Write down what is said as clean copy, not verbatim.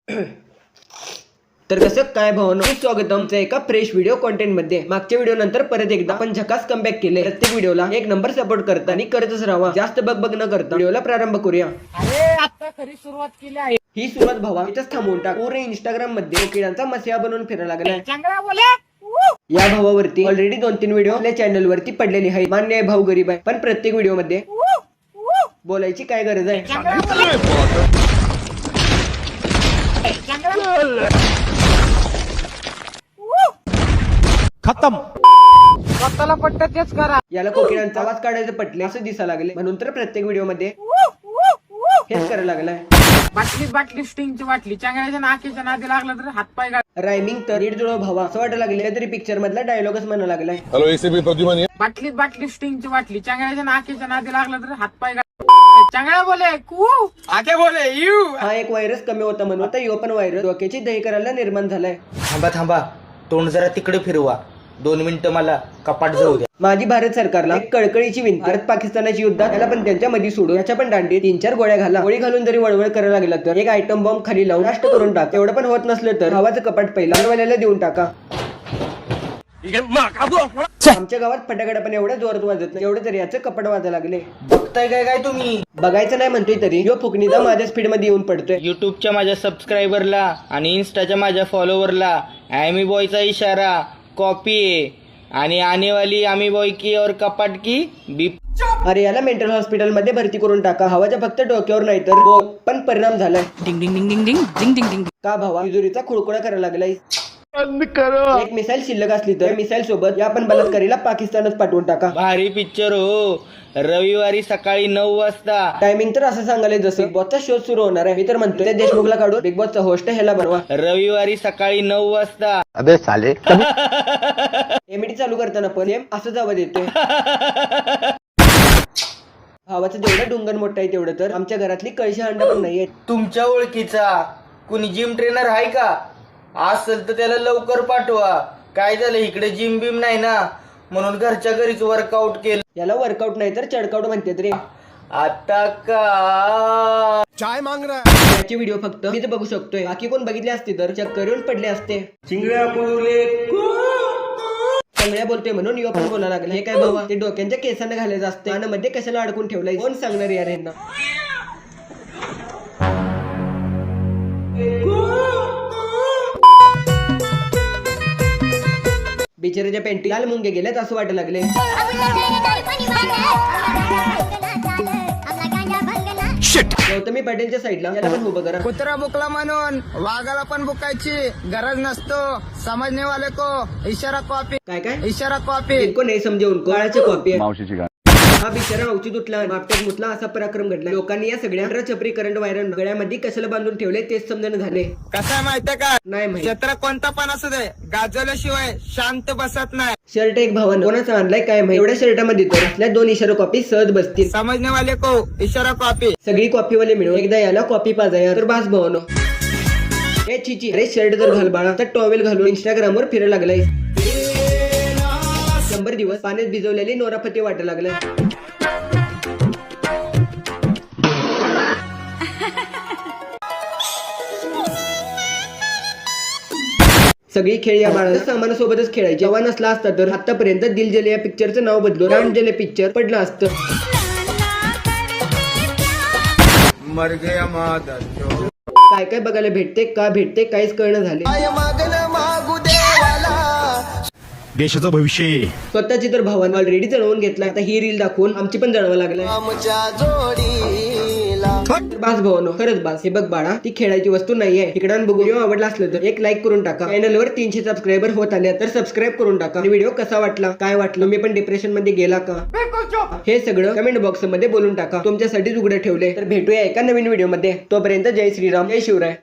तर कसं काय भावना, स्वागत आमचं एका फ्रेश व्हिडिओ कॉन्टेंट मध्ये. मागच्या व्हिडिओ नंतर परत एकदा आपण झकास कमबॅक केले. प्रत्येक व्हिडिओला एक नंबर सपोर्ट करता आणि करतच राहा. जास्त बग न करता व्हिडिओला प्रारंभ करूया. आता खरी सुरुवात केली आहे. ही सुरुवात भावा इथंच थांबवून टाक. पूर्ण इंस्टाग्राम मध्ये कोकिळांचा मसिया बनवून फिरायला लागलाय. चांगला बोला. या भावावरती ऑलरेडी 2-3 व्हिडिओ आपल्या चॅनल वरती पडलेली आहे. मान्य आहे, भाऊ गरीब आहे, पण प्रत्येक व्हिडिओ मध्ये बोलायची काय गरज आहे. खतम. स्वतःला पट्ट तेच करा. याला कोकिळांचा आवाज काढायचं पटले असं दिसायला लागले, म्हणून तर प्रत्येक व्हिडिओ मध्ये हेच करायला लागलाय. बाटली स्टिंगची बाटली चांगल्याच्या नाकीच्या नादी लागला तर हातपाय गाड. रायमिंग तर नीट जुळव भावा असं वाटायला लागले तरी पिक्चर मधला डायलॉगच म्हणा लागलाय. Hello ACP Pradyuman. बाटली स्टिंगची बाटली चांगल्याच्या नाकीच्या नादी लागला तर हातपाय गाड. चांगला बोले कू आगे बोले यू. हा एक व्हायरस कमी होता म्हणून आता यो पण व्हायरस डोक्याची दही करायला निर्माण झालाय. थांबा तोंड जरा तिकडे फिरवा. 2 मिनिटं मला कपाट जाऊ द्या. माझी भारत सरकारला एक कळकळीची विनंती. भारत पाकिस्तानाची युद्धात त्याला पण त्यांच्या मध्ये सोडून याच्या पण दांडी 3-4 गोळ्या घाला. गोळी घालून जरी वळवळ करायला लागला तर एक आयटम बॉम्ब खाली लावून राष्ट्र करून टाक. एवढं पण होत नसलं तर भावाचं कपाट पहिला वाल्याला देऊन टाका. आमच्या गावात फटाकडा पण एवढ्या जोरात वाजत नाही, एवढं तरी याचं कपाट वाजायला लागले. बघताय काय तुम्ही? बघायचं नाही म्हणतोय तरी यो फुकणीचा माझ्या स्पीड मध्ये येऊन पडतोय. युट्यूबच्या माझ्या सबस्क्रायबरला आणि इन्स्टाच्या माझ्या फॉलोवरला ॲमी बॉयचा इशारा कॉपी आहे आणि आनेवाली आमी बॉय की और कपाट की बीप. अरे याला मेंटल हॉस्पिटल मध्ये भरती करून टाका. हवाच्या फक्त डोक्यावर नाही तर पण परिणाम झालाय. डिंग डिंग डिंग डिंग डिंग डिंग डिंग डिंग. का भावा तिजोरीचा खुळखुळा करायला लागलाय. एक मिसाईल शिल्लक असली तर मिसाईल सोबत या पण बलात्कारीला पाकिस्तानच पाठवून टाका. भारी पिक्चर हो. रविवारी सकाळी 9 वाजता. टायमिंग तर असं सांगायला जसं बिग बॉसचा शो सुरू होणार आहे. मी तर म्हणतोय त्या देशमुखला काढून बिग बॉसचा होस्ट ह्याला बनवा. रविवारी सकाळी 9 वाजता. अबे साले. एमडी चालू करताना पण असं जावं देतोय. भावाचं जेवढं डुंगण मोठं आहे तेवढं तर आमच्या घरातली कळशी अंडा पण नाहीये. तुमच्या ओळखीचा कुणी जिम ट्रेनर आहे का? असेल तर त्याला लवकर पाठवा. काय झालं इकडे जिम बिम नाही ना, म्हणून घरच्या घरीच वर्कआउट केलं. याला वर्कआउट नाही तर चडकाउट म्हणतात रे. आता का चाय मांग रहा. याची व्हिडिओ फक्त मी तर बघू शकतोय, बाकी कोण बघितले असते तर चक्कर येऊन पडले असते. चांगल्या बोलतोय म्हणून यो पण बोलायला लागला. हे काय बाबा ते डोक्यांच्या केसांना घालायचं असते आणि मध्ये कशाला अडकून ठेवलंय कोण सांगणार यार यांना. बिचाराच्या पेंटी लाल मुंगे गेल्यात असं वाटायला लागले. गौतमी पाटीलच्या साईडला याला पण उभं करा. कुत्रा बुकला म्हणून वाघाला पण बुकायची गरज नसतो. समजने वाले को इशारा कॉपी. काय इशारा कॉपी. इनको नाही समजे उनको काळाची कॉपी आहे. मावशीची गाणी. हा बिचारा अवचित उठला मापट्यात मुतला असा पराक्रम घडला. लोकांनी या सगळ्या छपरी करंट वायरल गळ्यामध्ये कशाला बांधून ठेवले तेच समजणं झाले. कसं आहे माहितीये का? नाही माहिती. क्षेत्र कोणता पण असू दे गाजवल्याशिवाय शांत बसत नाही. शर्ट एक भावानं कोणाचा आणलाय काय माहिती. एवढ्या शर्टामध्ये तर असल्या 2 इशारा कॉपी सहज बसतील. समजने वाले को इशारा कॉपी. सगळी कॉपीवाले मिळून एकदा याला कॉपी पाजाया तर बास भावानो. ए चिची अरे शर्ट जर घाल बाळा तर टॉवेल घालून इंस्टाग्रामवर फिरायला लागलाय. 100 दिवस पाण्यात भिजवलेली नोराफती वाटायला लागलाय. सगळी खेळ या बाळाच्या सामानासोबतच खेळायचे. जेव्हा नसला असता तर आतापर्यंत दिल जले या पिक्चरचं नाव बदलून रान जले पिक्चर पडलं असतं. मर गया मादर. काय काय बघायला भेटते का भेटते काहीच कळणं झाले. देशाचं भविष्य. स्वतःची तर भावानं ऑलरेडी जळवून घेतला. आता ही रील दाखवून आमची पण जळवा लागलाय. बास भावानो खरंच बास. हे बघ बाळा ती खेळायची वस्तू नाहीये. तिकडं बघू. व्हिडिओ आवडला असलं तर एक लाईक करून टाका. चॅनलवर 300 सबस्क्रायबर होत आले तर सबस्क्राईब करून टाका. व्हिडिओ कसा वाटला काय वाटलं मी पण डिप्रेशन मध्ये गेला का हे सगळं कमेंट बॉक्स मध्ये बोलून टाका. तुमच्यासाठी उघडं ठेवले. तर भेटूया एका नवीन व्हिडिओ मध्ये. तोपर्यंत जय श्रीराम जय शिवराय.